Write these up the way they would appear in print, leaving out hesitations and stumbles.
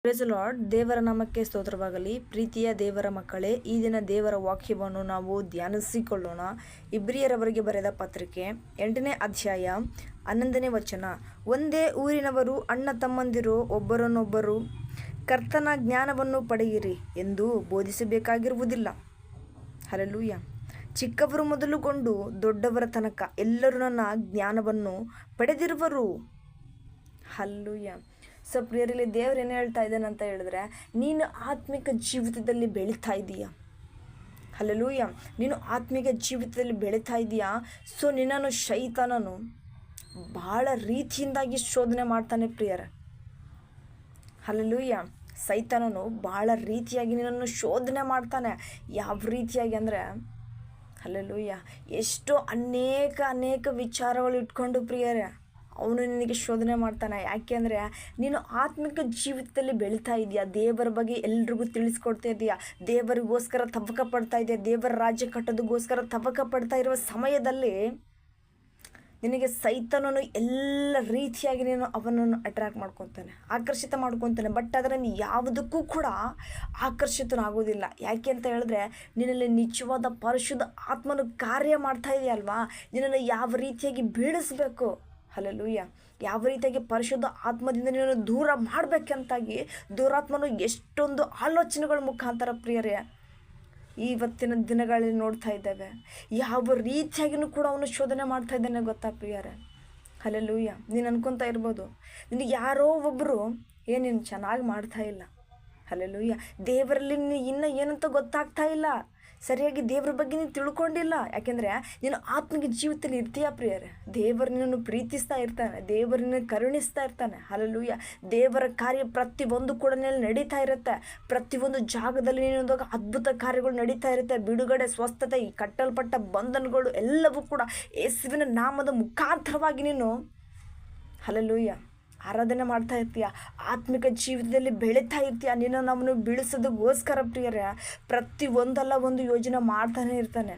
Praise lord. ದೇವರ ನಾಮಕ್ಕೆ ಸ್ತೋತ್ರವಾಗಲಿ. ಪ್ರೀತಿಯ ದೇವರ ಮಕ್ಕಳೇ, ಈ ದಿನ ದೇವರ ವಾಕ್ಯವನ್ನು ನಾವು ಧ್ಯಾನಿಸಿಕೊಳ್ಳೋಣ. ಇಬ್ರಿಯರವರಿಗೆ ಬರೆದ ಪತ್ರಿಕೆ 8ನೇ ಅಧ್ಯಾಯ 11ನೇ ವಚನ. ಒಂದೇ ಊರಿನವರು ಅಣ್ಣ ತಮ್ಮಂದಿರು ಒಬ್ಬರನ್ನೊಬ್ಬರು ಕರ್ತನ ಜ್ಞಾನವನ್ನು ಪಡೆಯಿರಿ ಎಂದು ಬೋಧಿಸಬೇಕಾಗಿರುವುದಿಲ್ಲ. ಹಲ್ಲೆಲೂಯಾ. ಚಿಕ್ಕವರು ಮೊದಲುಗೊಂಡು ದೊಡ್ಡವರ ತನಕ ಎಲ್ಲರೂ ನನ್ನ ಜ್ಞಾನವನ್ನು ಪಡೆದಿರುವರು. ಹಲ್ಲೆಲೂಯಾ. ಸೊ ಪ್ರಿಯರಲ್ಲಿ, ದೇವ್ರು ಏನು ಹೇಳ್ತಾ ಇದ್ದಾನೆ ಅಂತ ಹೇಳಿದ್ರೆ, ನೀನು ಆತ್ಮಿಕ ಜೀವಿತದಲ್ಲಿ ಬೆಳೀತಾ ಇದೀಯಾ. ಹಲ್ಲೆಲೂಯಾ. ನೀನು ಆತ್ಮಿಕ ಜೀವಿತದಲ್ಲಿ ಬೆಳೀತಾ ಇದೀಯಾ. ಸೊ ನಿನ್ನನ್ನು ಶೈತಾನನು ಭಾಳ ರೀತಿಯಿಂದಾಗಿ ಶೋಧನೆ ಮಾಡ್ತಾನೆ ಪ್ರಿಯರ. ಹಲ್ಲೆಲೂಯಾ. ಸೈತಾನನು ಭಾಳ ರೀತಿಯಾಗಿ ನಿನ್ನನ್ನು ಶೋಧನೆ ಮಾಡ್ತಾನೆ. ಯಾವ ರೀತಿಯಾಗಿ ಅಂದರೆ, ಹಲ್ಲೆಲೂಯಾ, ಎಷ್ಟೋ ಅನೇಕ ವಿಚಾರಗಳು ಇಟ್ಕೊಂಡು ಪ್ರಿಯರೇ ಅವನು ನಿನಗೆ ಶೋಧನೆ ಮಾಡ್ತಾನೆ. ಯಾಕೆ ಅಂದರೆ, ನೀನು ಆತ್ಮಿಕ ಜೀವಿತದಲ್ಲಿ ಬೆಳೀತಾ ಇದೆಯಾ, ದೇವರ ಬಗ್ಗೆ ಎಲ್ರಿಗೂ ತಿಳಿಸ್ಕೊಡ್ತಾ ಇದೆಯಾ, ದೇವರಿಗೋಸ್ಕರ ತವಕ ಪಡ್ತಾ ಇದೆಯಾ, ದೇವರ ರಾಜ್ಯ ಕಟ್ಟೋದಕ್ಕೋಸ್ಕರ ತವಕ ಪಡ್ತಾ ಇರುವ ಸಮಯದಲ್ಲಿ ನಿನಗೆ ಸೈತಾನನು ಎಲ್ಲ ರೀತಿಯಾಗಿ ನೀನು ಅವನನ್ನು ಅಟ್ರಾಕ್ಟ್ ಮಾಡ್ಕೊತಾನೆ, ಆಕರ್ಷಿತ ಮಾಡ್ಕೊತಾನೆ. ಬಟ್ ಆದರೆ ನೀನು ಯಾವುದಕ್ಕೂ ಕೂಡ ಆಕರ್ಷಿತನಾಗೋದಿಲ್ಲ. ಯಾಕೆ ಅಂತ ಹೇಳಿದ್ರೆ, ನಿನ್ನಲ್ಲಿ ನಿಜವಾದ ಪರಿಶುದ್ಧ ಆತ್ಮನು ಕಾರ್ಯ ಮಾಡ್ತಾ ಇದೆಯಲ್ವಾ, ನಿನ್ನನ್ನು ಯಾವ ರೀತಿಯಾಗಿ ಬೀಳಿಸ್ಬೇಕು. ಹಲ್ಲೆಲೂಯಾ. ಯಾವ ರೀತಿಯಾಗಿ ಪರಿಶುದ್ಧ ಆತ್ಮದಿಂದ ನೀನು ದೂರ ಮಾಡಬೇಕಂತಾಗಿ ದುರಾತ್ಮನು ಎಷ್ಟೊಂದು ಆಲೋಚನೆಗಳ ಮುಖಾಂತರ ಪ್ರಿಯರೇ ಇವತ್ತಿನ ದಿನಗಳಲ್ಲಿ ನೋಡ್ತಾ ಇದ್ದೇವೆ. ಯಾವ ರೀತಿಯಾಗಿಯೂ ಕೂಡ ಅವನು ಶೋಧನೆ ಮಾಡ್ತಾ ಇದ್ದಾನೆ ಗೊತ್ತಾ ಪ್ರಿಯರೇ. ಹಲ್ಲೆಲೂಯಾ. ನೀನು ಅನ್ಕೊತಾ ಇರ್ಬೋದು, ನಿನಗೆ ಯಾರೋ ಒಬ್ಬರು ನೀನು ಚೆನ್ನಾಗಿ ಮಾಡ್ತಾ ಇಲ್ಲ. ಹಲ್ಲೆಲೂಯಾ. ದೇವರಲ್ಲಿ ನೀನು ಇನ್ನೂ ಏನಂತ ಗೊತ್ತಾಗ್ತಾ ಇಲ್ಲ, ಸರಿಯಾಗಿ ದೇವರ ಬಗ್ಗೆ ನೀನು ತಿಳ್ಕೊಂಡಿಲ್ಲ. ಯಾಕೆಂದರೆ ನೀನು ಆತ್ಮಿಕ ಜೀವಿತದಲ್ಲಿ ಇರ್ತೀಯ ಪ್ರಿಯರೇ. ದೇವರು ನಿನ್ನನ್ನು ಪ್ರೀತಿಸ್ತಾ ಇರ್ತಾನೆ, ದೇವರು ನಿನ್ನನ್ನು ಕರುಣಿಸ್ತಾ ಇರ್ತಾನೆ. ಹಲ್ಲೆಲೂಯಾ. ದೇವರ ಕಾರ್ಯ ಪ್ರತಿಯೊಂದು ಕೂಡ ನಡೀತಾ ಇರುತ್ತೆ. ಪ್ರತಿಯೊಂದು ಜಾಗದಲ್ಲಿ ನೀನು ಅದ್ಭುತ ಕಾರ್ಯಗಳು ನಡೀತಾ ಇರುತ್ತೆ. ಬಿಡುಗಡೆ, ಸ್ವಸ್ಥತೆ, ಈ ಕಟ್ಟಲ್ಪಟ್ಟ ಬಂಧನಗಳು ಎಲ್ಲವೂ ಕೂಡ ಯೇಸುವಿನ ನಾಮದ ಮುಖಾಂತರವಾಗಿ ನೀನು ಹಲ್ಲೆಲೂಯಾ ಆರಾಧನೆ ಮಾಡ್ತಾ ಇರ್ತೀಯ, ಆತ್ಮಿಕ ಜೀವಿತದಲ್ಲಿ ಬೆಳೀತಾ ಇರ್ತೀಯ. ನೀನು ನಮ್ಮನ್ನು ಬೀಳಿಸೋದಕ್ಕೋಸ್ಕರ ಪ್ರಿಯರೇ ಪ್ರತಿಯೊಂದಲ್ಲ ಒಂದು ಯೋಜನೆ ಮಾಡ್ತಾನೆ ಇರ್ತಾನೆ.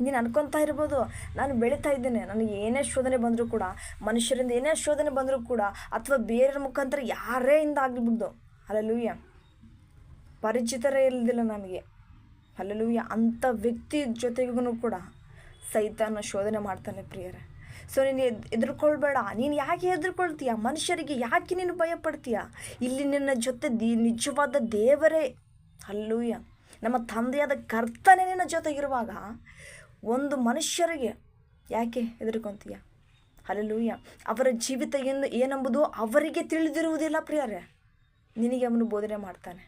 ನೀನು ಅನ್ಕೊತಾ ಇರ್ಬೋದು, ನಾನು ಬೆಳೀತಾ ಇದ್ದೇನೆ, ನನಗೆ ಏನೇ ಶೋಧನೆ ಬಂದರೂ ಕೂಡ, ಮನುಷ್ಯರಿಂದ ಏನೇ ಶೋಧನೆ ಬಂದರೂ ಕೂಡ, ಅಥವಾ ಬೇರೆಯವ್ರ ಮುಖಾಂತರ ಯಾರೇ ಇಂದ ಆಗಿಬಿಡ್ದು, ಹಲ್ಲೆಲೂಯಾ, ಪರಿಚಿತರೇ ಇಲ್ಲದಿಲ್ಲ ನಮಗೆ. ಹಲ್ಲೆಲೂಯಾ. ಅಂಥ ವ್ಯಕ್ತಿ ಜೊತೆಗೂ ಕೂಡ ಸೈತಾನ ಶೋಧನೆ ಮಾಡ್ತಾನೆ ಪ್ರಿಯರೇ. ಸೊ ನೀನು ಹೆದರ್ಕೊಳ್ಬೇಡ. ನೀನು ಯಾಕೆ ಹೆದರ್ಕೊಳ್ತೀಯ? ಮನುಷ್ಯರಿಗೆ ಯಾಕೆ ನೀನು ಭಯಪಡ್ತೀಯ? ಇಲ್ಲಿ ನಿನ್ನ ಜೊತೆ ನಿಜವಾದ ದೇವರೇ, ಹಲ್ಲೆಲೂಯಾ, ನಮ್ಮ ತಂದೆಯಾದ ಕರ್ತನೇ ನಿನ್ನ ಜೊತೆಗಿರುವಾಗ ಒಂದು ಮನುಷ್ಯರಿಗೆ ಯಾಕೆ ಹೆದರ್ಕೊತೀಯ? ಹಲ್ಲೆಲೂಯಾ. ಅವರ ಜೀವಿತ ಏನೆಂಬುದು ಅವರಿಗೆ ತಿಳಿದಿರುವುದಿಲ್ಲ ಪ್ರಿಯರೇ. ನಿನಗೆ ಅವನು ಬೋಧನೆ ಮಾಡ್ತಾನೆ,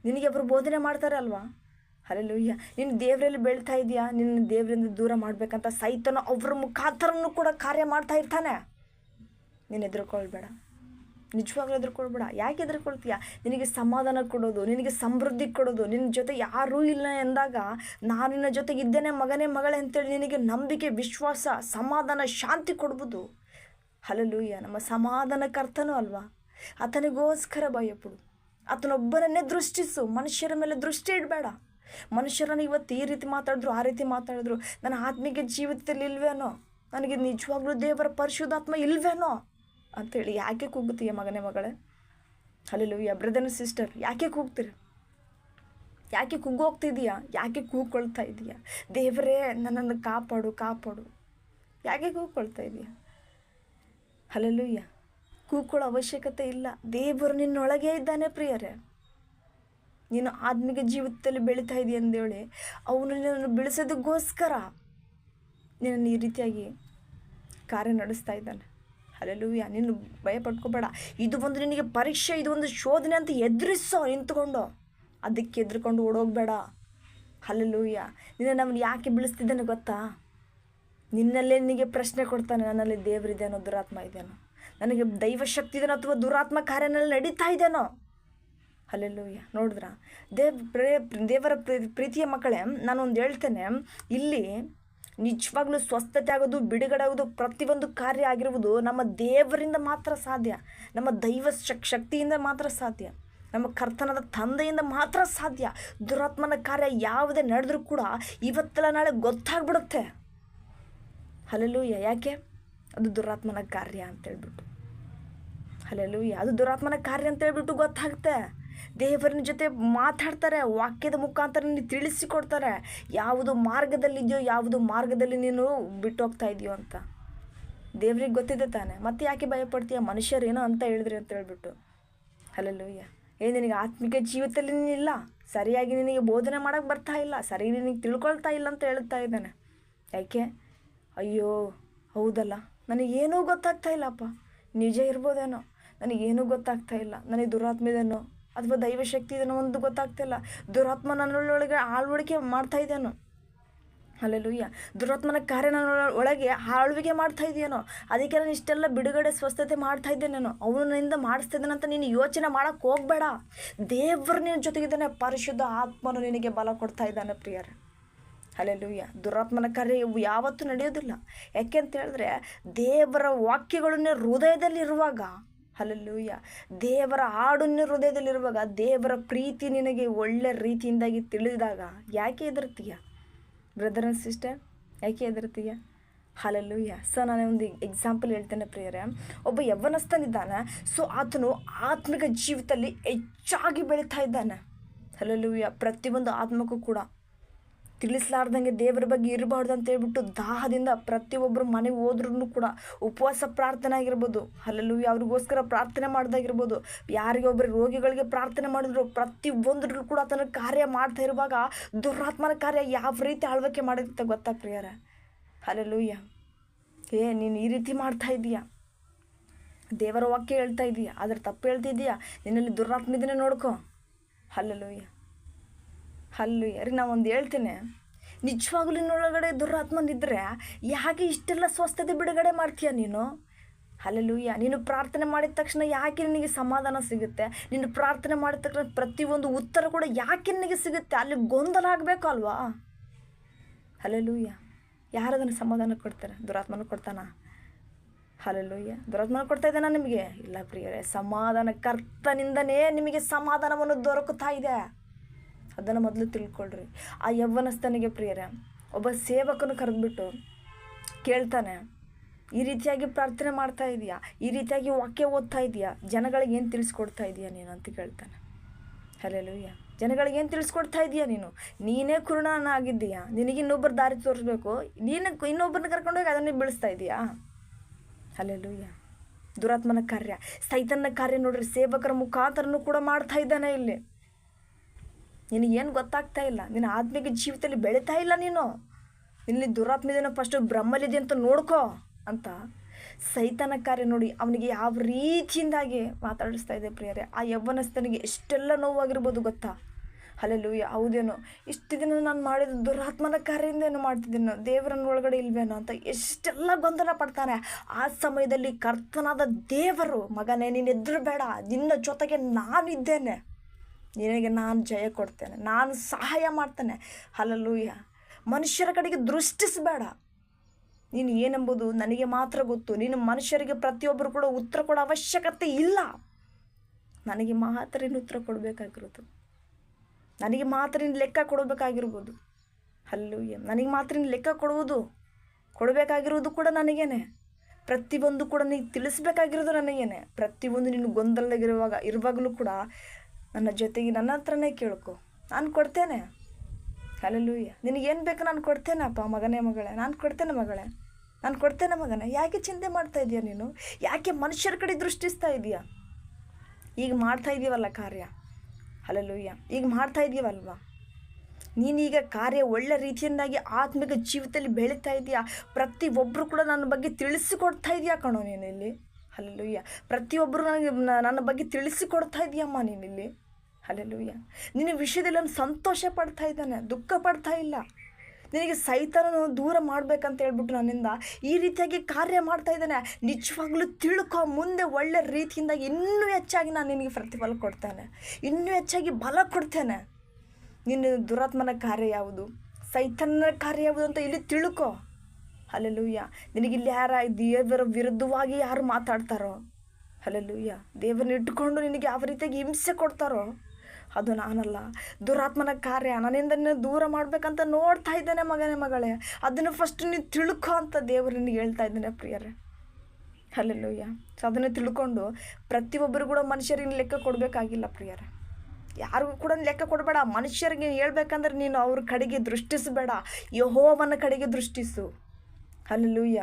ನಿನಗೆ ಅವರು ಬೋಧನೆ ಮಾಡ್ತಾರೆ ಅಲ್ವಾ. ಹಲ್ಲೆಲೂಯಾ. ನೀನು ದೇವರಲ್ಲಿ ಬೆಳೀತಾ ಇದೆಯಾ, ನಿನ್ನ ದೇವರಿಂದ ದೂರ ಮಾಡಬೇಕಂತ ಸೈತಾನ ಅವರ ಮುಖಾಂತರನೂ ಕೂಡ ಕಾರ್ಯ ಮಾಡ್ತಾ ಇರ್ತಾನೆ. ನೀನು ಹೆದರ್ಕೊಳ್ಬೇಡ, ನಿಜವಾಗ್ಲೂ ಹೆದರ್ಕೊಳ್ಬೇಡ. ಯಾಕೆ ಹೆದರ್ಕೊಳ್ತೀಯ? ನಿನಗೆ ಸಮಾಧಾನ ಕೊಡೋದು, ನಿನಗೆ ಸಮೃದ್ಧಿ ಕೊಡೋದು, ನಿನ್ನ ಜೊತೆ ಯಾರೂ ಇಲ್ಲ ಎಂದಾಗ ನಾನು ನಿನ್ನ ಜೊತೆಗೆ ಇದ್ದೇನೆ ಮಗನೇ ಮಗಳೇ ಅಂತೇಳಿ ನಿನಗೆ ನಂಬಿಕೆ, ವಿಶ್ವಾಸ, ಸಮಾಧಾನ, ಶಾಂತಿ ಕೊಡ್ಬೋದು. ಹಲ್ಲೆಲೂಯಾ. ನಮ್ಮ ಸಮಾಧಾನಕರ್ತನೂ ಅಲ್ವಾ, ಆತನಿಗೋಸ್ಕರ ಭಯಪಡು, ಆತನೊಬ್ಬರನ್ನೇ ದೃಷ್ಟಿಸು, ಮನುಷ್ಯರ ಮೇಲೆ ದೃಷ್ಟಿ ಇಡಬೇಡ. ಮನುಷ್ಯರನ್ನು ಇವತ್ತು ಈ ರೀತಿ ಮಾತಾಡಿದ್ರು, ಆ ರೀತಿ ಮಾತಾಡಿದ್ರು, ನನ್ನ ಆತ್ಮಿಕ ಜೀವಿತದಲ್ಲಿ ಇಲ್ವೇನೋ, ನನಗೆ ನಿಜವಾಗ್ಲೂ ದೇವರ ಪರಿಶುದ್ಧಾತ್ಮ ಇಲ್ವೇನೋ ಅಂಥೇಳಿ ಯಾಕೆ ಕೂಗುತ್ತೀಯ ಮಗನೇ ಮಗಳೇ? ಹಲ್ಲೆಲೂಯಾ. ಬ್ರದರ್ ಸಿಸ್ಟರ್, ಯಾಕೆ ಕೂಗ್ತೀರ? ಯಾಕೆ ಕೂಗೋಗ್ತಿದೀಯಾ? ಯಾಕೆ ಕೂಗ್ಕೊಳ್ತಾ ಇದೀಯಾ? ದೇವರೇ ನನ್ನನ್ನು ಕಾಪಾಡು ಕಾಪಾಡು, ಯಾಕೆ ಕೂಗ್ಕೊಳ್ತಾ ಇದೀಯಾ? ಹಲ್ಲೆಲೂಯಾ. ಕೂಗ್ಕೊಳ್ಳೋ ಅವಶ್ಯಕತೆ ಇಲ್ಲ. ದೇವರು ನಿನ್ನೊಳಗೆ ಇದ್ದಾನೆ ಪ್ರಿಯರೇ. ನೀನು ಆತ್ಮಿಕ ಜೀವಿತದಲ್ಲಿ ಬೆಳೀತಾ ಇದೆಯಾ ಅಂದೇಳಿ ಅವನು ನಿನ್ನನ್ನು ಬೆಳೆಸೋದಕ್ಕೋಸ್ಕರ ನಿನ್ನನ್ನು ಈ ರೀತಿಯಾಗಿ ಕಾರ್ಯ ನಡೆಸ್ತಾ ಇದ್ದಾನೆ. ಹಲ್ಲೆಲೂಯಾ. ನೀನು ಭಯ ಪಡ್ಕೋಬೇಡ. ಇದು ಒಂದು ನಿನಗೆ ಪರೀಕ್ಷೆ, ಇದು ಒಂದು ಶೋಧನೆ ಅಂತ ಎದುರಿಸೋ ನಿಂತ್ಕೊಂಡು, ಅದಕ್ಕೆ ಎದ್ರುಕೊಂಡು ಓಡೋಗ್ಬೇಡ. ಹಲ್ಲೆಲೂಯಾ. ನಿನ್ನ ನಮ್ಮನ್ನು ಯಾಕೆ ಬೆಳೆಸ್ತಿದ್ದಾನೆ ಗೊತ್ತಾ? ನಿನ್ನಲ್ಲೇ ನಿನಗೆ ಪ್ರಶ್ನೆ ಕೊಡ್ತಾನೆ, ನನ್ನಲ್ಲಿ ದೇವರಿದೇನೋ ದುರಾತ್ಮ ಇದೆಯೋ, ನನಗೆ ದೈವಶಕ್ತಿ ಇದೆಯೋ ಅಥವಾ ದುರಾತ್ಮ ಕಾರ್ಯನಲ್ಲಿ ನಡೀತಾ ಇದೆಯೋ. ಹಲ್ಲೆಲೂಯಾ. ನೋಡಿದ್ರಾ? ದೇವರ ಪ್ರೀತಿಯ ಮಕ್ಕಳೇ, ನಾನೊಂದು ಹೇಳ್ತೇನೆ, ಇಲ್ಲಿ ನಿಜವಾಗ್ಲೂ ಸ್ವಸ್ಥತೆ ಆಗೋದು, ಬಿಡುಗಡೆ ಆಗೋದು, ಪ್ರತಿಯೊಂದು ಕಾರ್ಯ ಆಗಿರುವುದು ನಮ್ಮ ದೇವರಿಂದ ಮಾತ್ರ ಸಾಧ್ಯ, ನಮ್ಮ ದೈವ ಶಕ್ತಿಯಿಂದ ಮಾತ್ರ ಸಾಧ್ಯ, ನಮ್ಮ ಕರ್ತನಾದ ತಂದೆಯಿಂದ ಮಾತ್ರ ಸಾಧ್ಯ. ದುರಾತ್ಮನ ಕಾರ್ಯ ಯಾವುದೇ ನಡೆದ್ರೂ ಕೂಡ ಇವತ್ತೆಲ್ಲ ನಾಳೆ ಗೊತ್ತಾಗ್ಬಿಡುತ್ತೆ. ಹಲ್ಲೆಲೂಯಾ. ಯಾಕೆ? ಅದು ದುರಾತ್ಮನ ಕಾರ್ಯ ಅಂತೇಳ್ಬಿಟ್ಟು. ಹಲ್ಲೆಲೂಯಾ. ಅದು ದುರಾತ್ಮನ ಕಾರ್ಯ ಅಂತ ಹೇಳ್ಬಿಟ್ಟು ಗೊತ್ತಾಗುತ್ತೆ. ದೇವರನ ಜೊತೆ ಮಾತಾಡ್ತಾರೆ, ವಾಕ್ಯದ ಮುಖಾಂತರ ನೀನು ತಿಳಿಸಿಕೊಡ್ತಾರೆ ಯಾವುದು ಮಾರ್ಗದಲ್ಲಿದೆಯೋ, ಯಾವುದು ಮಾರ್ಗದಲ್ಲಿ ನೀನು ಬಿಟ್ಟು ಹೋಗ್ತಾ ಇದೆಯೋ ಅಂತ. ದೇವ್ರಿಗೆ ಗೊತ್ತಿದೆ ತಾನೆ, ಮತ್ತೆ ಯಾಕೆ ಭಯಪಡ್ತೀಯ ಮನುಷ್ಯರೇನೋ ಅಂತ ಹೇಳಿದ್ರಿ ಅಂತ ಹೇಳ್ಬಿಟ್ಟು. ಹಲ್ಲೆಲೂಯಾ. ನಿನಗೆ ಆತ್ಮಿಕ ಜೀವಿತದಲ್ಲಿ ನೀನಿಲ್ಲ, ಸರಿಯಾಗಿ ನಿನಗೆ ಬೋಧನೆ ಮಾಡೋಕ್ಕೆ ಬರ್ತಾ ಇಲ್ಲ, ಸರಿ ನಿನಗೆ ತಿಳ್ಕೊಳ್ತಾ ಇಲ್ಲ ಅಂತ ಹೇಳ್ತಾ ಇದ್ದಾನೆ. ಯಾಕೆ? ಅಯ್ಯೋ ಹೌದಲ್ಲ, ನನಗೇನೂ ಗೊತ್ತಾಗ್ತಾ ಇಲ್ಲಪ್ಪ, ನಿಜ ಇರ್ಬೋದೇನೋ, ನನಗೇನೂ ಗೊತ್ತಾಗ್ತಾ ಇಲ್ಲ, ನನಗೆ ದುರಾತ್ಮಿದೇನೋ ಅಥವಾ ದೈವಶಕ್ತಿ ಇದನ್ನು ಒಂದು ಗೊತ್ತಾಗ್ತಿಲ್ಲ, ದುರಾತ್ಮ ನನ್ನೊಳಗೆ ಆಳ್ವಡಿಕೆ ಮಾಡ್ತಾ ಇದ್ದೇನೋ. ಹಲ್ಲೆಲೂಯಾ. ದುರಾತ್ಮನ ಕಾರ್ಯ ನನ್ನ ಒಳಗೆ ಆಳ್ವಿಕೆ ಮಾಡ್ತಾ ಇದೆಯೇನೋ, ಅದಕ್ಕೆ ನಾನು ಇಷ್ಟೆಲ್ಲ ಬಿಡುಗಡೆ ಸ್ವಸ್ಥತೆ ಮಾಡ್ತಾ ಇದ್ದೇನೇನೋ, ಅವನಿಂದ ಮಾಡಿಸ್ತಾ ಇದ್ದೇನಂತ ನೀನು ಯೋಚನೆ ಮಾಡೋಕ್ಕೆ ಹೋಗಬೇಡ. ದೇವರು ನಿನ್ನ ಜೊತೆಗಿದ್ದಾನೆ, ಪರಿಶುದ್ಧ ಆತ್ಮನು ನಿನಗೆ ಬಲ ಕೊಡ್ತಾ ಇದ್ದಾನೆ ಪ್ರಿಯರೇ. ಹಲ್ಲೆಲೂಯಾ. ದುರಾತ್ಮನ ಕಾರ್ಯ ಯಾವತ್ತೂ ನಡೆಯೋದಿಲ್ಲ. ಯಾಕೆ ಅಂತ ಹೇಳಿದ್ರೆ ದೇವರ ವಾಕ್ಯಗಳನ್ನೇ ಹೃದಯದಲ್ಲಿರುವಾಗ, ಹಲ್ಲೆಲೂಯಾ, ದೇವರ ಹಾಡನ್ನೇ ಹೃದಯದಲ್ಲಿರುವಾಗ, ದೇವರ ಪ್ರೀತಿ ನಿನಗೆ ಒಳ್ಳೆ ರೀತಿಯಿಂದಾಗಿ ತಿಳಿದಾಗ ಯಾಕೆ ಹೆದರ್ತೀಯ ಬ್ರದರ್ ಆ್ಯಂಡ್ ಸಿಸ್ಟರ್? ಯಾಕೆ ಹೆದರ್ತೀಯ? ಹಲ್ಲೆಲೂಯಾ. ಸೊ ನಾನು ಒಂದು ಎಕ್ಸಾಂಪಲ್ ಹೇಳ್ತೇನೆ ಪ್ರಿಯರೇ. ಒಬ್ಬ ಯವ್ವನಸ್ಥನಿದ್ದಾನೆ. ಸೊ ಆತನು ಆತ್ಮಿಕ ಜೀವಿತದಲ್ಲಿ ಹೆಚ್ಚಾಗಿ ಬೆಳೀತಾ ಇದ್ದಾನೆ. ಹಲ್ಲೆಲೂಯಾ. ಪ್ರತಿಯೊಂದು ಆತ್ಮಕ್ಕೂ ಕೂಡ ತಿಳಿಸಲಾರ್ದಂಗೆ ದೇವರ ಬಗ್ಗೆ ಇರಬಾರ್ದು ಅಂತ ಹೇಳ್ಬಿಟ್ಟು ದಾಹದಿಂದ ಪ್ರತಿಯೊಬ್ಬರು ಮನೆಗೆ ಹೋದ್ರೂ ಕೂಡ ಉಪವಾಸ ಪ್ರಾರ್ಥನೆ ಆಗಿರ್ಬೋದು, ಹಲ್ಲೆಲೂಯಾ, ಅವ್ರಿಗೋಸ್ಕರ ಪ್ರಾರ್ಥನೆ ಮಾಡೋದಾಗಿರ್ಬೋದು, ಯಾರಿಗೆ ಒಬ್ಬರು ರೋಗಿಗಳಿಗೆ ಪ್ರಾರ್ಥನೆ ಮಾಡಿದ್ರು, ಪ್ರತಿಯೊಂದ್ರಲ್ಲೂ ಕೂಡ ತನ್ನ ಕಾರ್ಯ ಮಾಡ್ತಾ ಇರುವಾಗ ದುರಾತ್ಮನ ಕಾರ್ಯ ಯಾವ ರೀತಿ ಆಳ್ವಿಕೆ ಮಾಡಿರುತ್ತೆ ಗೊತ್ತಾ ಪ್ರಿಯರೇ? ಹಲ್ಲೆಲೂಯಾ. ನೀನು ಈ ರೀತಿ ಮಾಡ್ತಾ ಇದೀಯಾ, ದೇವರ ವಾಕ್ಯ ಹೇಳ್ತಾ ಇದೀಯಾ, ಆದರೆ ತಪ್ಪು ಹೇಳ್ತಿದ್ದೀಯಾ, ನಿನ್ನಲ್ಲಿ ದುರಾತ್ಮ ಇದನ್ನೇ ನೋಡ್ಕೊ. ಹಲ್ಲೆಲೂಯಾ. ಹಲ್ಲೆಲೂಯಾ. ನಾನು ಒಂದು ಹೇಳ್ತೇನೆ, ನಿಜವಾಗ್ಲೂ ನಿನ್ನೊಳಗಡೆ ದುರಾತ್ಮನಿದ್ರೆ ಯಾಕೆ ಇಷ್ಟೆಲ್ಲ ಸ್ವಸ್ಥತೆ ಬಿಡುಗಡೆ ಮಾಡ್ತೀಯ ನೀನು? ಹಲ್ಲೆಲೂಯಾ. ನೀನು ಪ್ರಾರ್ಥನೆ ಮಾಡಿದ ತಕ್ಷಣ ಯಾಕೆ ನಿನಗೆ ಸಮಾಧಾನ ಸಿಗುತ್ತೆ? ನೀನು ಪ್ರಾರ್ಥನೆ ಮಾಡಿದ ತಕ್ಷಣ ಪ್ರತಿಯೊಂದು ಉತ್ತರ ಕೂಡ ಯಾಕೆ ನಿನಗೆ ಸಿಗುತ್ತೆ? ಅಲ್ಲಿ ಗೊಂದಲ ಆಗಬೇಕು ಅಲ್ವಾ? ಹಲ್ಲೆಲೂಯಾ. ಯಾರದನ್ನು ಸಮಾಧಾನ ಕೊಡ್ತಾರೆ? ದುರಾತ್ಮನ ಕೊಡ್ತಾನ? ಹಲ್ಲೆಲೂಯಾ. ದುರಾತ್ಮನ ಕೊಡ್ತಾ ಇದ್ದಾನ ನಿಮಗೆ? ಇಲ್ಲ ಪ್ರಿಯರೇ, ಸಮಾಧಾನ ಕರ್ತನಿಂದನೇ ನಿಮಗೆ ಸಮಾಧಾನವನ್ನು ದೊರಕುತ್ತಾ ಇದೆ. ಅದನ್ನು ಮೊದಲು ತಿಳ್ಕೊಳ್ರಿ. ಆ ಯವ್ವನಸ್ಥನಿಗೆ ಪ್ರಿಯರೇ ಒಬ್ಬ ಸೇವಕನು ಕರೆದ್ಬಿಟ್ಟು ಕೇಳ್ತಾನೆ, ಈ ರೀತಿಯಾಗಿ ಪ್ರಾರ್ಥನೆ ಮಾಡ್ತಾ ಇದೆಯಾ, ಈ ರೀತಿಯಾಗಿ ವಾಕ್ಯ ಓದ್ತಾ ಇದೆಯಾ, ಜನಗಳಿಗೆ ಏನು ತಿಳಿಸ್ಕೊಡ್ತಾ ಇದೆಯಾ ನೀನು ಅಂತ ಕೇಳ್ತಾನೆ. ಹಲ್ಲೆಲೂಯಾ. ಜನಗಳಿಗೆ ಏನು ತಿಳಿಸ್ಕೊಡ್ತಾ ಇದೆಯಾ ನೀನು? ನೀನೇ ಕುರುಡನಾಗಿದ್ದೀಯಾ, ನಿನಗೆ ಇನ್ನೊಬ್ಬರು ದಾರಿ ತೋರಿಸ್ಬೇಕು, ನೀನು ಇನ್ನೊಬ್ಬರನ್ನ ಕರ್ಕೊಂಡೋಗಿ ಅದನ್ನೇ ಬೆಳೆಸ್ತಾ ಇದೆಯಾ? ಹಲ್ಲೆಲೂಯಾ. ದುರಾತ್ಮನ ಕಾರ್ಯ, ಸೈತನ್ನ ಕಾರ್ಯ ನೋಡ್ರಿ, ಸೇವಕರ ಮುಖಾಂತರನೂ ಕೂಡ ಮಾಡ್ತಾ ಇದ್ದಾನೆ ಇಲ್ಲಿ. ನಿನಗೇನು ಗೊತ್ತಾಗ್ತಾ ಇಲ್ಲ, ನಿನ್ನ ಆತ್ಮಿಕ ಜೀವಿತದಲ್ಲಿ ಬೆಳೀತಾ ಇಲ್ಲ ನೀನು, ಇಲ್ಲಿ ದುರಾತ್ಮಿದೇನೋ ಫಸ್ಟು ಬ್ರಹ್ಮಲಿದೆ ಅಂತ ನೋಡ್ಕೋ ಅಂತ ಸೈತನ ಕಾರ್ಯ ನೋಡಿ ಅವನಿಗೆ ಯಾವ ರೀತಿಯಿಂದಾಗಿ ಮಾತಾಡಿಸ್ತಾ ಇದೆ ಪ್ರಿಯರೇ. ಆ ಯವ್ವನಸ್ಥನಿಗೆ ಎಷ್ಟೆಲ್ಲ ನೋವಾಗಿರ್ಬೋದು ಗೊತ್ತಾ? ಹಲ್ಲೆಲೂಯಾ. ಹೌದೇನೋ, ಇಷ್ಟು ದಿನ ನಾನು ಮಾಡಿದ ದುರಾತ್ಮನ ಕಾರ್ಯದಿಂದ ಏನು ಮಾಡ್ತಿದ್ದೇನೋ, ದೇವರನ್ನ ಒಳಗಡೆ ಇಲ್ವೇನೋ ಅಂತ ಎಷ್ಟೆಲ್ಲ ಗೊಂದಲ ಪಡ್ತಾನೆ. ಆ ಸಮಯದಲ್ಲಿ ಕರ್ತನಾದ ದೇವರು, ಮಗನೇ ನೀನು ಹೆದರಬೇಡ, ನಿನ್ನ ಜೊತೆಗೆ ನಾನಿದ್ದೇನೆ, ನಿನಗೆ ನಾನು ಜಯ ಕೊಡ್ತೇನೆ, ನಾನು ಸಹಾಯ ಮಾಡ್ತೇನೆ. ಹಲ್ಲೆಲೂಯಾ. ಮನುಷ್ಯರ ಕಡೆಗೆ ದೃಷ್ಟಿಸಬೇಡ, ನೀನು ಏನೆಂಬುದು ನನಗೆ ಮಾತ್ರ ಗೊತ್ತು, ನೀನು ಮನುಷ್ಯರಿಗೆ ಪ್ರತಿಯೊಬ್ಬರು ಕೂಡ ಉತ್ತರ ಕೊಡೋ ಅವಶ್ಯಕತೆ ಇಲ್ಲ, ನನಗೆ ಮಾತ್ರ ನೀನು ಉತ್ತರ ಕೊಡಬೇಕಾಗಿರೋದು, ನನಗೆ ಮಾತ್ರ ನೀನು ಲೆಕ್ಕ ಕೊಡಬೇಕಾಗಿರ್ಬೋದು. ಹಲ್ಲೆಲೂಯಾ. ನನಗೆ ಮಾತ್ರ ನೀನು ಲೆಕ್ಕ ಕೊಡಬೇಕಾಗಿರೋದು ಕೂಡ ನನಗೇನೆ, ಪ್ರತಿಯೊಂದು ಕೂಡ ನೀನು ತಿಳಿಸ್ಬೇಕಾಗಿರೋದು ನನಗೇನೆ. ಪ್ರತಿಯೊಂದು ನೀನು ಇರುವಾಗಲೂ ಕೂಡ ನನ್ನ ಜೊತೆಗೆ ನನ್ನ ಹತ್ರನೇ ಕೇಳ್ಕೊ, ನಾನು ಕೊಡ್ತೇನೆ. ಹಲ್ಲೆಲೂಯಾ. ನಿನಗೇನು ಬೇಕು ನಾನು ಕೊಡ್ತೇನಪ್ಪ ಮಗನೇ, ಮಗಳೇ, ನಾನು ಕೊಡ್ತೇನೆ ಮಗಳೇ, ನಾನು ಕೊಡ್ತೇನೆ ಮಗನೇ. ಯಾಕೆ ಚಿಂತೆ ಮಾಡ್ತಾ ಇದೀಯ ನೀನು? ಯಾಕೆ ಮನುಷ್ಯರ ಕಡೆ ದೃಷ್ಟಿಸ್ತಾ ಇದೀಯಾ? ಈಗ ಮಾಡ್ತಾ ಇದೀವಲ್ಲ ಕಾರ್ಯ, ಹಲ್ಲೆಲೂಯಾ, ಈಗ ಮಾಡ್ತಾ ಇದೀವಲ್ವ, ನೀನೀಗ ಕಾರ್ಯ ಒಳ್ಳೆ ರೀತಿಯಿಂದಾಗಿ ಆತ್ಮಿಕ ಜೀವಿತದಲ್ಲಿ ಬೆಳೀತಾ ಇದೆಯಾ, ಪ್ರತಿಯೊಬ್ಬರು ಕೂಡ ನನ್ನ ಬಗ್ಗೆ ತಿಳಿಸಿಕೊಡ್ತಾ ಇದೆಯಾ ಕಣೋ ನೀನು ಇಲ್ಲಿ. ಹಲ್ಲೆಲೂಯಾ. ಪ್ರತಿಯೊಬ್ಬರು ನನ್ನ ಬಗ್ಗೆ ತಿಳಿಸಿಕೊಡ್ತಾ ಇದೆಯಮ್ಮ ನೀನಿಲ್ಲಿ. ಹಲ್ಲೆಲೂಯಾ. ನಿನ್ನ ವಿಷಯದಲ್ಲಿ ಅವನು ಸಂತೋಷ ಪಡ್ತಾ ಇದ್ದಾನೆ, ದುಃಖ ಪಡ್ತಾ ಇಲ್ಲ. ನಿನಗೆ ಸೈತಾನನು ದೂರ ಮಾಡಬೇಕಂತ ಹೇಳ್ಬಿಟ್ಟು ನನ್ನಿಂದ ಈ ರೀತಿಯಾಗಿ ಕಾರ್ಯ ಮಾಡ್ತಾ ಇದ್ದಾನೆ. ನಿಜವಾಗ್ಲೂ ತಿಳ್ಕೊ, ಮುಂದೆ ಒಳ್ಳೆ ರೀತಿಯಿಂದ ಇನ್ನೂ ಹೆಚ್ಚಾಗಿ ನಾನು ನಿನಗೆ ಪ್ರತಿಫಲ ಕೊಡ್ತೇನೆ, ಇನ್ನೂ ಹೆಚ್ಚಾಗಿ ಬಲ ಕೊಡ್ತೇನೆ. ನಿನ್ನ ದುರಾತ್ಮನ ಕಾರ್ಯ ಯಾವುದು, ಸೈತಾನನ ಕಾರ್ಯ ಯಾವುದು ಅಂತ ಇಲ್ಲಿ ತಿಳ್ಕೊ. ಹಲ್ಲೆಲೂಯಾ. ನಿನಗಿಲ್ಲಿ ದೇವರ ವಿರುದ್ಧವಾಗಿ ಯಾರು ಮಾತಾಡ್ತಾರೋ, ಹಲ್ಲೆಲೂಯಾ, ದೇವರನ್ನ ಇಟ್ಟುಕೊಂಡು ನಿನಗೆ ಯಾವ ರೀತಿಯಾಗಿ ಹಿಂಸೆ ಕೊಡ್ತಾರೋ ಅದು ನಾನಲ್ಲ, ದುರಾತ್ಮನ ಕಾರ್ಯ. ನನ್ನಿಂದ ನಿನ್ನ ದೂರ ಮಾಡಬೇಕಂತ ನೋಡ್ತಾ ಇದ್ದೇನೆ ಮಗನೇ, ಮಗಳೇ, ಅದನ್ನು ಫಸ್ಟ್ ನೀನು ತಿಳ್ಕೊ ಅಂತ ದೇವರು ನಿನಗೆ ಹೇಳ್ತಾ ಇದ್ದೇನೆ ಪ್ರಿಯರೇ. ಹಲ್ಲೆಲೂಯ. ಸೊ ಅದನ್ನು ತಿಳ್ಕೊಂಡು ಪ್ರತಿಯೊಬ್ಬರು ಕೂಡ ಮನುಷ್ಯರಿಗೆ ಲೆಕ್ಕ ಕೊಡಬೇಕಾಗಿಲ್ಲ ಪ್ರಿಯರೇ. ಯಾರಿಗೂ ಕೂಡ ಲೆಕ್ಕ ಕೊಡಬೇಡ. ಮನುಷ್ಯರಿಗೆ ಹೇಳ್ಬೇಕಂದ್ರೆ ನೀನು ಅವ್ರ ಕಡೆಗೆ ದೃಷ್ಟಿಸಬೇಡ, ಯೆಹೋವನ ಕಡೆಗೆ ದೃಷ್ಟಿಸು. Hallelujah.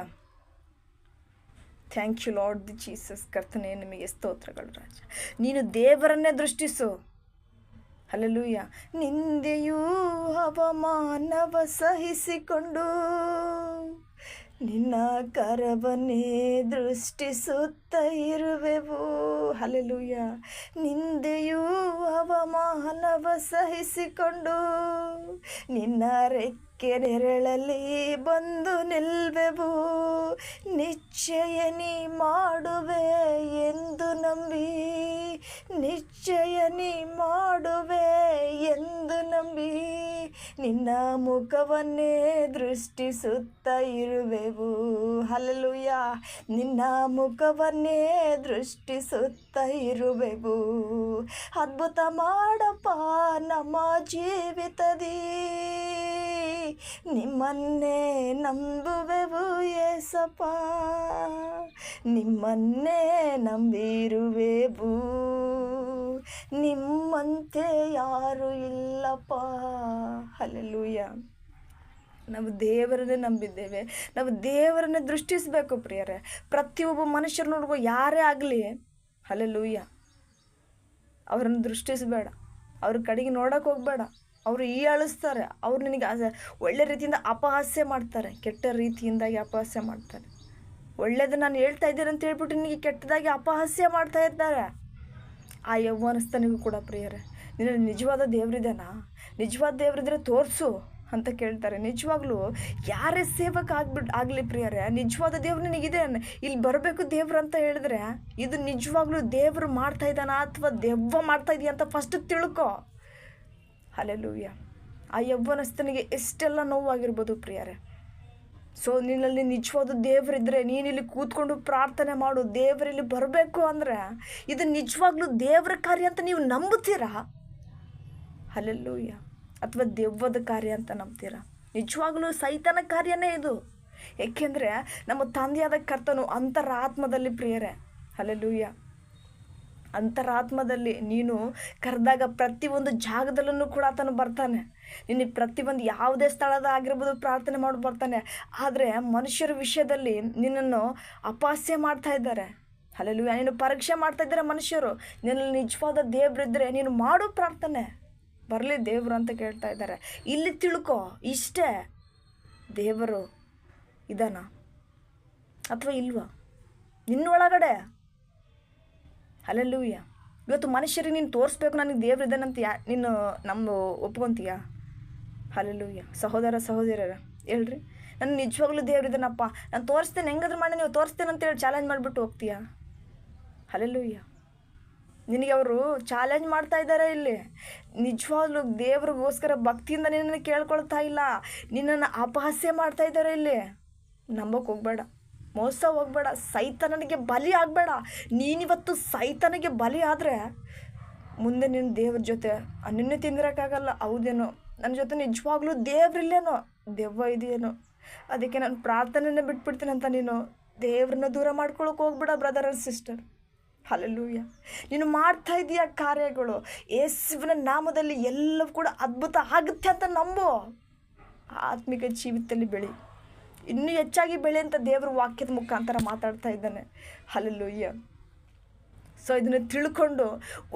Thank you lord the Jesus. ಕರ್ತನೇ ನಿಮಗೆ ಸ್ತೋತ್ರಗಳು ರಾಜ. ನೀನು ದೇವರನ್ನೇ ದೃಷ್ಟಿಸು. ಹಲ್ಲೆಲೂಯ. ನಿಂದೆಯೂ ಅವಮಾನವ ಸಹಿಸಿಕೊಂಡು ನಿನ್ನ ಕರವನ್ನೇ ದೃಷ್ಟಿಸುತ್ತ ಇರುವೆವು. ಹಲ್ಲೆಲೂಯ. ನಿಂದೆಯೂ ಅವಮಾನವ ಸಹಿಸಿಕೊಂಡು ನಿನ್ನ ರೆಕ್ಕೆ ನೆರಳಲ್ಲಿ ಬಂದು ನಿಲ್ವೆವು. ನಿಶ್ಚಯ ನೀ ಮಾಡುವೆ ಎಂದು ನಂಬಿ, ನಿಶ್ಚಯ ನೀ ಮಾಡುವೆ ಎಂದು ನಂಬಿ ನಿನ್ನ ಮುಖವನ್ನೇ ದೃಷ್ಟಿಸುತ್ತ ಇರುವೆವು. ಹಲ್ಲೆಲೂಯ. ನಿನ್ನ ಮುಖವನ್ನೇ ದೃಷ್ಟಿಸುತ್ತ ಇರುವೆವು. ಅದ್ಭುತ ಮಾಡಪ್ಪ ನಮ್ಮ ಜೀವಿತದಿ, ನಿಮ್ಮನ್ನೇ ನಂಬುವೆವು ಯೇಸಪ್ಪ, ನಿಮ್ಮನ್ನೇ ನಂಬಿರುವೆವು. ನಿಮ್ಮಂತೆ ಯಾರು ಇಲ್ಲಪ್ಪ. ಹಲ್ಲೆಲೂಯ. ನಾವು ದೇವರನ್ನೇ ನಂಬಿದ್ದೇವೆ. ನಾವು ದೇವರನ್ನೇ ದೃಷ್ಟಿಸಬೇಕು ಪ್ರಿಯರೇ. ಪ್ರತಿಯೊಬ್ಬ ಮನುಷ್ಯರು ನೋಡುವ ಯಾರೇ ಆಗಲಿ, ಹಲ್ಲೆಲೂಯ, ಅವರನ್ನು ದೃಷ್ಟಿಸಬೇಡ. ಅವ್ರ ಕಡೆಗೆ ನೋಡೋಕೆ ಹೋಗಬೇಡ. ಅವರು ಹೀಯಾಳಿಸ್ತಾರೆ. ಅವ್ರು ನಿನಗೆ ಒಳ್ಳೆ ರೀತಿಯಿಂದ ಅಪಹಾಸ್ಯ ಮಾಡ್ತಾರೆ, ಕೆಟ್ಟ ರೀತಿಯಿಂದಾಗಿ ಅಪಹಾಸ್ಯ ಮಾಡ್ತಾರೆ. ಒಳ್ಳೇದು ನಾನು ಹೇಳ್ತಾ ಇದ್ದೀನಿ ಅಂತ ಹೇಳ್ಬಿಟ್ಟು ನಿನಗೆ ಕೆಟ್ಟದಾಗಿ ಅಪಹಾಸ್ಯ ಮಾಡ್ತಾ ಇದ್ದಾರೆ. ಆ ಯೌವನಸ್ಥನಿಗೂ ಕೂಡ ಪ್ರಿಯರೇ, ನಿನ್ನ ನಿಜವಾದ ದೇವರಿದೇನಾ? ನಿಜವಾದ ದೇವರಿದ್ರೆ ತೋರಿಸು ಅಂತ ಕೇಳ್ತಾರೆ. ನಿಜವಾಗ್ಲೂ ಯಾರೇ ಸೇವಕ ಆಗಲಿ ಪ್ರಿಯರೇ, ನಿಜವಾದ ದೇವ್ರು ನಿನಗಿದೆ, ಇಲ್ಲಿ ಬರಬೇಕು ದೇವ್ರು ಅಂತ ಹೇಳಿದ್ರೆ ಇದು ನಿಜವಾಗ್ಲೂ ದೇವರು ಮಾಡ್ತಾ ಇದ್ದಾನ ಅಥವಾ ದೆವ್ವ ಮಾಡ್ತಾ ಇದೆಯಾ ಅಂತ ಫಸ್ಟ್ ತಿಳ್ಕೊ. ಹಲ್ಲೆಲೂಯ. ಆ ಯೌವನಸ್ಥನಿಗೆ ಎಷ್ಟೆಲ್ಲ ನೋವಾಗಿರ್ಬೋದು ಪ್ರಿಯರೇ. ಸೊ ನಿನ್ನಲ್ಲಿ ನಿಜವಾದ ದೇವರಿದ್ದರೆ ನೀನಿಲ್ಲಿ ಕೂತ್ಕೊಂಡು ಪ್ರಾರ್ಥನೆ ಮಾಡು. ದೇವರಲ್ಲಿ ಬರಬೇಕು ಅಂದರೆ ಇದು ನಿಜವಾಗ್ಲೂ ದೇವರ ಕಾರ್ಯ ಅಂತ ನೀವು ನಂಬುತ್ತೀರಾ? ಹಲ್ಲೆಲೂಯ. ಅಥವಾ ದೆವ್ವದ ಕಾರ್ಯ ಅಂತ ನಂಬ್ತೀರಾ? ನಿಜವಾಗ್ಲೂ ಸೈತಾನ ಕಾರ್ಯನೇ ಇದು. ಏಕೆಂದರೆ ನಮ್ಮ ತಂದೆಯಾದ ಕರ್ತನು ಅಂತರಾತ್ಮದಲ್ಲಿ ಪ್ರಿಯರೇ, ಹಲ್ಲೆಲೂಯ, ಅಂತರಾತ್ಮದಲ್ಲಿ ನೀನು ಕರೆದಾಗ ಪ್ರತಿಯೊಂದು ಜಾಗದಲ್ಲೂ ಕೂಡ ಆತನು ಬರ್ತಾನೆ. ನಿನಗೆ ಪ್ರತಿಯೊಂದು ಯಾವುದೇ ಸ್ಥಳದ ಆಗಿರ್ಬೋದು ಪ್ರಾರ್ಥನೆ ಮಾಡಿ ಬರ್ತಾನೆ. ಆದರೆ ಮನುಷ್ಯರ ವಿಷಯದಲ್ಲಿ ನಿನ್ನನ್ನು ಅಪಹಾಸ್ಯ ಮಾಡ್ತಾ ಇದ್ದಾರೆ. ಹಲ್ಲೆಲೂಯ. ನೀನು ಪರೀಕ್ಷೆ ಮಾಡ್ತಾ ಇದ್ದಾರೆ ಮನುಷ್ಯರು. ನಿನ್ನಲ್ಲಿ ನಿಜವಾದ ದೇವರಿದ್ದರೆ ನೀನು ಮಾಡು ಪ್ರಾರ್ಥನೆ, ಬರಲಿ ದೇವರು ಅಂತ ಕೇಳ್ತಾ ಇದ್ದಾರೆ. ಇಲ್ಲಿ ತಿಳ್ಕೊ, ಇಷ್ಟೇ, ದೇವರು ಇದಾನ ಅಥವಾ ಇಲ್ವಾ ನಿನ್ನೊಳಗಡೆ? ಹಲ್ಲೆಲೂಯ. ಇವತ್ತು ಮನುಷ್ಯರಿಗೆ ನೀನು ತೋರಿಸ್ಬೇಕು ನನಗೆ ದೇವ್ರು ಇದ್ದಾನಂತ ನೀನು ಒಪ್ಕೊತೀಯ? ಹಲ್ಲೆಲೂಯ. ಸಹೋದರ ಸಹೋದರರ ಹೇಳ್ರಿ, ನಾನು ನಿಜವಾಗ್ಲೂ ದೇವ್ರು ಇದ್ದಾನಪ್ಪ, ನಾನು ತೋರಿಸ್ತೇನೆ, ಹೆಂಗಾದ್ರೂ ಮಾಡಿ ನೀವು ತೋರಿಸ್ತೇನೆ ಅಂತೇಳಿ ಚಾಲೆಂಜ್ ಮಾಡಿಬಿಟ್ಟು ಹೋಗ್ತೀಯಾ? ಹಲ್ಲೆಲೂಯ. ನಿನಗೆ ಅವರು ಚಾಲೆಂಜ್ ಮಾಡ್ತಾ ಇದ್ದಾರೆ. ಇಲ್ಲಿ ನಿಜವಾಗ್ಲೂ ದೇವ್ರಿಗೋಸ್ಕರ ಭಕ್ತಿಯಿಂದ ನಿನ್ನನ್ನು ಕೇಳ್ಕೊಳ್ತಾ ಇಲ್ಲ, ನಿನ್ನನ್ನು ಅಪಹಾಸ್ಯ ಮಾಡ್ತಾ ಇದ್ದಾರೆ. ಇಲ್ಲಿ ನಂಬೋಕೆ ಹೋಗಬೇಡ, ಮೋಸ ಹೋಗಬೇಡ, ಸೈತಾನನಿಗೆ ಬಲಿ ಆಗಬೇಡ. ನೀನಿವತ್ತು ಸೈತಾನಿಗೆ ಬಲಿ ಆದರೆ ಮುಂದೆ ನೀನು ದೇವ್ರ ಜೊತೆ ನಿನ್ನೆ ತಿಂದಿರೋಕ್ಕಾಗಲ್ಲ. ಹೌದೇನೋ, ನನ್ನ ಜೊತೆ ನಿಜವಾಗ್ಲೂ ದೇವ್ರಿಲ್ಲೇನೋ, ದೆವ್ವ ಇದೆಯೇನೋ, ಅದಕ್ಕೆ ನಾನು ಪ್ರಾರ್ಥನೆನೇ ಬಿಟ್ಬಿಡ್ತೀನಿ ಅಂತ ನೀನು ದೇವ್ರನ್ನ ದೂರ ಮಾಡ್ಕೊಳಕ್ಕೆ ಹೋಗ್ಬೇಡ ಬ್ರದರ್ ಆ್ಯಂಡ್ ಸಿಸ್ಟರ್. ಹಲ್ಲೆಲೂಯ. ನೀನು ಮಾಡ್ತಾ ಇದೀಯ ಕಾರ್ಯಗಳು ಯೇಸುವಿನ ನಾಮದಲ್ಲಿ ಎಲ್ಲವೂ ಕೂಡ ಅದ್ಭುತ ಆಗುತ್ತೆ ಅಂತ ನಂಬು. ಆತ್ಮಿಕ ಜೀವಿತದಲ್ಲಿ ಬೆಳಿ, ಇನ್ನೂ ಹೆಚ್ಚಾಗಿ ಬೆಳೆ ಅಂತ ದೇವರ ವಾಕ್ಯದ ಮುಖಾಂತರ ಮಾತಾಡ್ತಾ ಇದ್ದಾನೆ. ಹಲ್ಲೆಲೂಯ. ಸೊ ಇದನ್ನು ತಿಳ್ಕೊಂಡು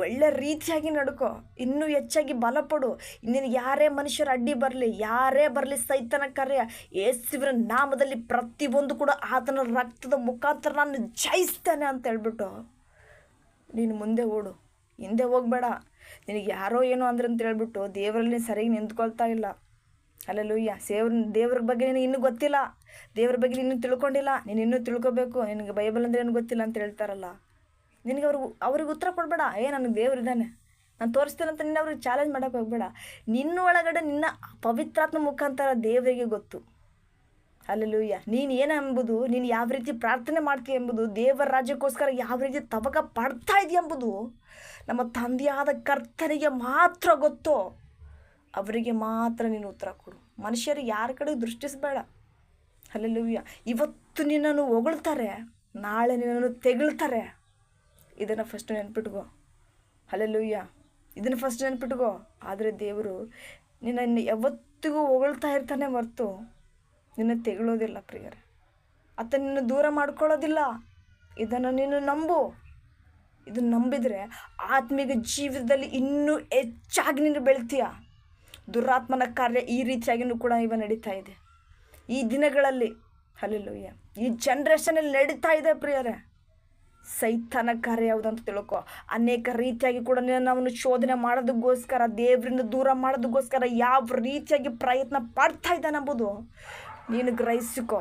ಒಳ್ಳೆ ರೀತಿಯಾಗಿ ನಡ್ಕೊ, ಇನ್ನೂ ಹೆಚ್ಚಾಗಿ ಬಲಪಡು. ನಿನಗೆ ಯಾರೇ ಮನುಷ್ಯರು ಅಡ್ಡಿ ಬರಲಿ, ಯಾರೇ ಬರಲಿ, ಸೈತನ ಕಾರ್ಯ ಯೇಸುವಿನ ನಾಮದಲ್ಲಿ ಪ್ರತಿಯೊಂದು ಕೂಡ ಆತನ ರಕ್ತದ ಮುಖಾಂತರ ನಾನು ಜಯಿಸ್ತೇನೆ ಅಂತ ಹೇಳ್ಬಿಟ್ಟು ನೀನು ಮುಂದೆ ಓಡು, ಹಿಂದೆ ಹೋಗಬೇಡ. ನಿನಗೆ ಯಾರೋ ಏನೋ ಅಂದ್ರೆ ಅಂತ ಹೇಳ್ಬಿಟ್ಟು ದೇವರಲ್ಲಿ ಸರಿಯಾಗಿ ನಿಂತ್ಕೊಳ್ತಾ ಇಲ್ಲ. ಹಲ್ಲೆಲೂಯ. ದೇವ್ರ ಬಗ್ಗೆ ನಿನಗೆ ಇನ್ನೂ ಗೊತ್ತಿಲ್ಲ, ದೇವ್ರ ಬಗ್ಗೆ ನೀನು ತಿಳ್ಕೊಂಡಿಲ್ಲ, ನೀನು ಇನ್ನೂ ತಿಳ್ಕೊಬೇಕು. ನಿನಗೆ ಬೈಬಲ್ ಅಂದರೆ ಏನು ಗೊತ್ತಿಲ್ಲ ಅಂತ ಹೇಳ್ತಾರಲ್ಲ, ನಿನಗೆ ಅವ್ರಿಗೆ ಉತ್ತರ ಕೊಡಬೇಡ. ನನಗೆ ದೇವ್ರಿದ್ದಾನೆ, ನಾನು ತೋರಿಸ್ತೇನೆ ಅಂತ ನಿನ್ನ ಅವ್ರಿಗೆ ಚಾಲೆಂಜ್ ಮಾಡೋಕ್ಕೆ ಹೋಗಬೇಡ. ನಿನ್ನ ಒಳಗಡೆ ನಿನ್ನ ಪವಿತ್ರಾತ್ಮ ಮುಖಾಂತರ ದೇವರಿಗೆ ಗೊತ್ತು. ಹಲ್ಲೆಲೂಯ. ನೀನು ಏನೆಂಬುದು, ನೀನು ಯಾವ ರೀತಿ ಪ್ರಾರ್ಥನೆ ಮಾಡ್ತೀಯ ಎಂಬುದು, ದೇವರ ರಾಜ್ಯಕ್ಕೋಸ್ಕರ ಯಾವ ರೀತಿ ತವಕ ಪಡ್ತಾ ಇದೆಯಾ ಎಂಬುದು ನಮ್ಮ ತಂದೆಯಾದ ಕರ್ತನಿಗೆ ಮಾತ್ರ ಗೊತ್ತು. ಅವರಿಗೆ ಮಾತ್ರ ನೀನು ಉತ್ತರ ಕೊಡು. ಮನುಷ್ಯರಿಗೆ ಯಾರ ಕಡೆ ದೃಷ್ಟಿಸಬೇಡ. ಹಲ್ಲೆಲೂಯ. ಇವತ್ತು ನಿನ್ನನ್ನು ಹೊಗಳ್ತಾರೆ, ನಾಳೆ ನಿನ್ನನ್ನು ತೆಗಳ್ತಾರೆ. ಇದನ್ನು ಫಸ್ಟ್ ನೆನ್ಪಿಟ್ಕೋ. ಹಲ್ಲೆಲೂಯಾ, ಇದನ್ನು ಫಸ್ಟ್ ನೆನ್ಪಿಟ್ಕೋ. ಆದರೆ ದೇವರು ನಿನ್ನನ್ನು ಯಾವತ್ತಿಗೂ ಹೊಗಳ್ತಾ ಇರ್ತಾನೆ ಹೊರ್ತು ನಿನ್ನ ತೆಗಳೋದಿಲ್ಲ ಪ್ರಿಯರೇ. ಆತ ನಿನ್ನ ದೂರ ಮಾಡ್ಕೊಳ್ಳೋದಿಲ್ಲ. ಇದನ್ನು ನೀನು ನಂಬು. ಇದನ್ನು ನಂಬಿದರೆ ಆತ್ಮಿಕ ಜೀವಿತದಲ್ಲಿ ಇನ್ನೂ ಹೆಚ್ಚಾಗಿ ನೀನು ಬೆಳಿತೀಯ. ದುರಾತ್ಮನ ಕಾರ್ಯ ಈ ರೀತಿಯಾಗಿಯೂ ಕೂಡ ಇವ ನಡೀತಾ ಇದೆ ಈ ದಿನಗಳಲ್ಲಿ. ಹಲ್ಲೆಲೂಯಾ, ಈ ಜನ್ರೇಷನಲ್ಲಿ ನಡೀತಾ ಇದೆ ಪ್ರಿಯರೇ. ಸೈತಾನ ಕಾರ್ಯ ಯಾವುದಂತ ತಿಳ್ಕೊ. ಅನೇಕ ರೀತಿಯಾಗಿ ಕೂಡ ಅವನು ಶೋಧನೆ ಮಾಡೋದಕ್ಕೋಸ್ಕರ, ದೇವರಿಂದ ದೂರ ಮಾಡೋದಕ್ಕೋಸ್ಕರ ಯಾವ ರೀತಿಯಾಗಿ ಪ್ರಯತ್ನ ಪಡ್ತಾ ಇದ್ದಾನೆಂಬುದು ನೀನು ಗ್ರಹಿಸಿಕೊ.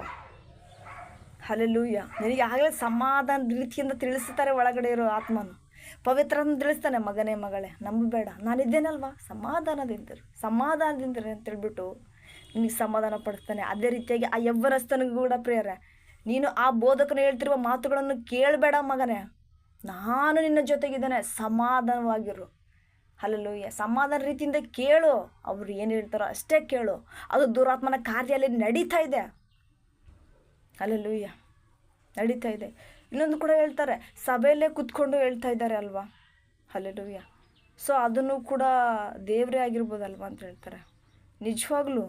ಹಲ್ಲೆಲೂಯಾ, ನಿನಗೆ ಆಗಲೇ ಸಮಾಧಾನ ರೀತಿಯಿಂದ ತಿಳಿಸ್ತಾರೆ ಒಳಗಡೆ ಇರೋ ಆತ್ಮನು. ಪವಿತ್ರನ ತಿಳಿಸ್ತಾನೆ, ಮಗನೇ ಮಗಳೇ ನಂಬಬೇಡ, ನಾನಿದ್ದೇನಲ್ವಾ, ಸಮಾಧಾನದಿಂದಿರು ಅಂತೇಳ್ಬಿಟ್ಟು ನಿನಗೆ ಸಮಾಧಾನ ಪಡಿಸ್ತಾನೆ. ಅದೇ ರೀತಿಯಾಗಿ ಆ ಯವ್ವನಸ್ಥನಿಗೂ ಕೂಡ ಪ್ರಿಯರೇ, ನೀನು ಆ ಬೋಧಕನು ಹೇಳ್ತಿರುವ ಮಾತುಗಳನ್ನು ಕೇಳಬೇಡ ಮಗನೇ, ನಾನು ನಿನ್ನ ಜೊತೆಗಿದ್ದೇನೆ, ಸಮಾಧಾನವಾಗಿರು. ಹಲ್ಲೆಲೂಯಾ, ಸಮಾಧಾನ ರೀತಿಯಿಂದ ಕೇಳು. ಅವರು ಏನು ಹೇಳ್ತಾರೋ ಅಷ್ಟೇ ಕೇಳು. ಅದು ದುರಾತ್ಮನ ಕಾರ್ಯಲ್ಲಿ ನಡೀತಾ ಇದೆ. ಹಲ್ಲೆಲೂಯಾ, ನಡೀತಾ ಇದೆ. ಇನ್ನೊಂದು ಕೂಡ ಹೇಳ್ತಾರೆ, ಸಭೆಯಲ್ಲೇ ಕೂತ್ಕೊಂಡು ಹೇಳ್ತಾ ಇದ್ದಾರೆ ಅಲ್ವಾ. ಹಲ್ಲೆಲೂಯಾ, ಸೊ ಅದನ್ನು ಕೂಡ ದೇವರೇ ಆಗಿರ್ಬೋದಲ್ವ ಅಂತ ಹೇಳ್ತಾರೆ. ನಿಜವಾಗ್ಲೂ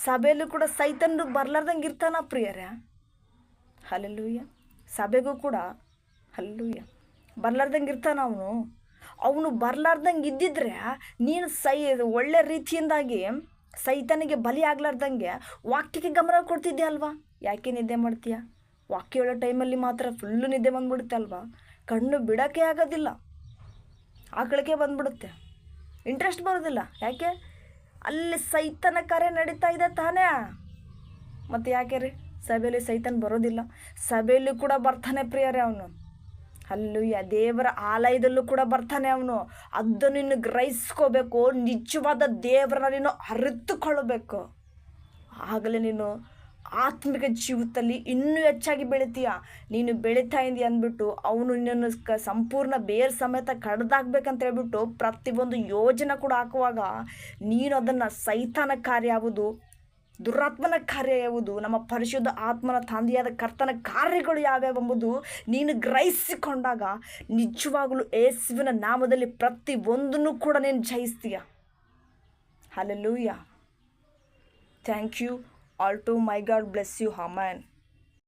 ಸಭೆಯಲ್ಲೂ ಕೂಡ ಸೈತನ್ರು ಬರ್ಲಾರ್ದಂಗೆ ಇರ್ತಾನ ಪ್ರಿಯರೇ. ಹಲ್ಲೆಲೂಯಾ, ಸಭೆಗೂ ಕೂಡ ಹಲ್ಲೆಲೂಯಾ ಬರ್ಲಾರ್ದಂಗೆ ಇರ್ತಾನ ಅವನು ಬರ್ಲಾರ್ದಂಗೆ ಇದ್ದಿದ್ರೆ ನೀನು ಒಳ್ಳೆ ರೀತಿಯಿಂದಾಗಿ ಸೈತನಿಗೆ ಬಲಿ ಆಗ್ಲಾರ್ದಂಗೆ ವಾಕ್ಯಕ್ಕೆ ಗಮನ ಕೊಡ್ತಿದ್ದೆ ಅಲ್ವಾ. ಯಾಕೆ ನಿದ್ದೆ ಮಾಡ್ತೀಯ? ವಾಕ್ಯ ಹೇಳೋ ಟೈಮಲ್ಲಿ ಮಾತ್ರ ಫುಲ್ಲು ನಿದ್ದೆ ಬಂದ್ಬಿಡುತ್ತೆ ಅಲ್ವಾ. ಕಣ್ಣು ಬಿಡೋಕ್ಕೆ ಆಗೋದಿಲ್ಲ, ಆಕಳಿಕೆ ಬಂದ್ಬಿಡುತ್ತೆ, ಇಂಟ್ರೆಸ್ಟ್ ಬರೋದಿಲ್ಲ. ಯಾಕೆ? ಅಲ್ಲಿ ಸೈತನ ಕಾರ್ಯ ನಡೀತಾ ಇದೆ ತಾನೇ. ಮತ್ತು ಯಾಕೆ ರೀ ಸಭೆಯಲ್ಲಿ ಸೈತನ್ ಬರೋದಿಲ್ಲ? ಸಭೆಯಲ್ಲೂ ಕೂಡ ಬರ್ತಾನೆ ಪ್ರಿಯರೇ ಅವನು. ಹಲ್ಲೆಲೂಯಾ, ದೇವರ ಆಲಯದಲ್ಲೂ ಕೂಡ ಬರ್ತಾನೆ ಅವನು. ಅದನ್ನು ನೀನು ಗ್ರಹಿಸ್ಕೋಬೇಕು. ನಿಜವಾದ ದೇವರನ್ನ ನೀನು ಅರಿತುಕೊಳ್ಳಬೇಕು. ಆಗಲೇ ನೀನು ಆತ್ಮಿಕ ಜೀವಿತದಲ್ಲಿ ಇನ್ನೂ ಹೆಚ್ಚಾಗಿ ಬೆಳಿತೀಯ. ನೀನು ಬೆಳೀತಾ ಇದೀಯ ಅಂದ್ಬಿಟ್ಟು ಅವನು ನಿನ್ನನ್ನು ಸಂಪೂರ್ಣ ಬೇರೆ ಸಮೇತ ಕಡ್ದಾಕ್ಬೇಕಂತ ಹೇಳ್ಬಿಟ್ಟು ಪ್ರತಿಯೊಂದು ಯೋಜನೆ ಕೂಡ ಹಾಕುವಾಗ ನೀನು ಅದನ್ನು ಸೈತಾನ ಕಾರ್ಯ ಯಾವುದು, ದುರಾತ್ಮನ ಕಾರ್ಯ ಯಾವುದು, ನಮ್ಮ ಪರಿಶುದ್ಧ ಆತ್ಮನ ತಂದೆಯಾದ ಕರ್ತನ ಕಾರ್ಯಗಳು ಯಾವ್ಯಾವೆಂಬುದು ನೀನು ಗ್ರಹಿಸಿಕೊಂಡಾಗ ನಿಜವಾಗಲೂ ಯೇಸುವಿನ ನಾಮದಲ್ಲಿ ಪ್ರತಿಯೊಂದನ್ನು ಕೂಡ ನೀನು ಜಯಿಸ್ತೀಯ. Hallelujah, thank you. All to my God bless you. Amen.